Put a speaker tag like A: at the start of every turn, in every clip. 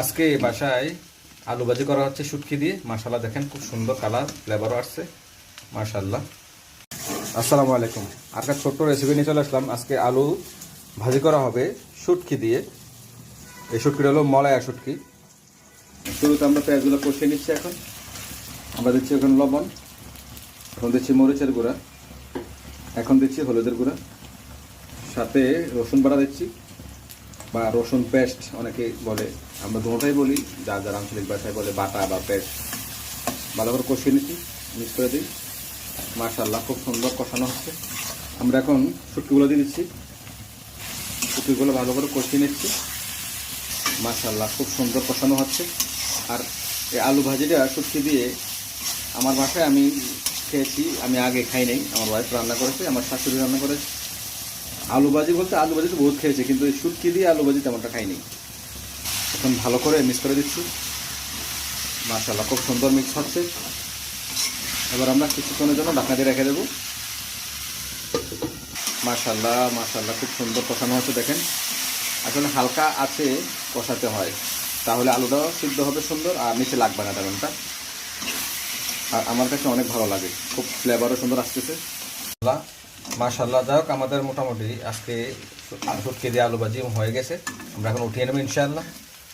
A: আজকে বাসায় আলু ভাজি করা হচ্ছে শুটকি দিয়ে। মাশাআল্লাহ, দেখেন খুব সুন্দর কালার, ফ্লেভারও আসছে মাশাআল্লাহ। আসসালামু আলাইকুম। আর একটা ছোট্ট রেসিপি নিয়ে চলে আসলাম। আজকে আলু ভাজি করা হবে শুটকি দিয়ে। এই শুটকিটা হলো মলায়া শুটকি। শুরুতে আমরা পেঁয়াজগুলো কষিয়ে নিচ্ছি। এখন আমরা দিচ্ছি এখন লবণ, এখন দিচ্ছি মরিচের গুঁড়া, এখন দিচ্ছি হলুদের গুঁড়া, সাথে রসুন বাটা দিচ্ছি বা রসুন পেস্ট অনেকে বলে, আমরা দুটোটাই বলি, যার যার আঞ্চলিক ভাষায় বলে বাটা বা পেস্ট। ভালো করে কষিয়ে নিচ্ছি, মিক্স করে দিই। মাশাআল্লাহ, খুব সুন্দর কষানো হচ্ছে। আমরা এখন শুটকিগুলো দিয়ে দিচ্ছি। শুটকিগুলো ভালো করে কষিয়ে নিচ্ছি। মাশাআল্লাহ, খুব সুন্দর কষানো হচ্ছে। আর এই আলু ভাজিটা শুটকি দিয়ে আমার বাসায় আমি খেয়েছি, আমি আগে খাই নাই, আমার ওয়াইফ রান্না করেছে, আমার শাশুড়ি রান্না করেছে। আলু ভাজি বলতে আলু ভাজি তো বহুত খেয়েছে, কিন্তু এই শুটকি দিয়ে আলু ভাজি তেমনটা খাইনি। এখন ভালো করে মিক্স করে দিচ্ছি। মাশাআল্লাহ, খুব সুন্দর মিক্স হচ্ছে। এবার আমরা কিছুক্ষণের জন্য ঢাকনা দিয়ে রেখে দেবো। মাশাআল্লাহ মাশাআল্লাহ, খুব সুন্দর কষানো হচ্ছে। দেখেন, আসলে হালকা আছে কষাতে হয়, তাহলে আলুটাও সিদ্ধ হবে সুন্দর আর নিচে লাগবে না তেমনটা। আর আমার কাছে অনেক ভালো লাগে, খুব ফ্লেভারও সুন্দর আসতেছে। মাশাআল্লাহ, যাই হোক, আমাদের মোটামুটি আজকে শুটকি দিয়ে আলু ভাজি হয়ে গেছে। আমরা এখন উঠিয়ে নেবো ইনশাআল্লাহ।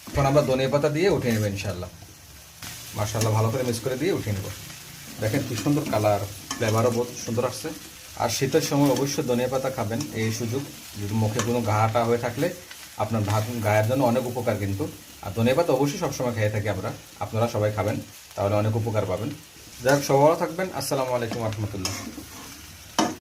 A: এখন আমরা ধনিয়া পাতা দিয়ে উঠিয়ে নেবো ইনশাআল্লাহ। মাশাআল্লাহ, ভালো করে মিক্স করে দিয়ে উঠিয়ে নেব। দেখেন কি সুন্দর কালার, ফ্লেভারও বহুত সুন্দর আসছে। আর শীতের সময় অবশ্যই ধনিয়া পাতা খাবেন। এই সুযোগ, যদি মুখে কোনো ঘাটা হয়ে থাকলে আপনার গায়ের জন্য অনেক উপকার কিন্তু। আর ধনিয়া পাতা অবশ্যই সবসময় খেয়ে থাকি আমরা, আপনারা সবাই খাবেন, তাহলে অনেক উপকার পাবেন। যাই হোক, সবাই ভালো থাকবেন। আসসালামু আলাইকুম রহমতুল্লাহ।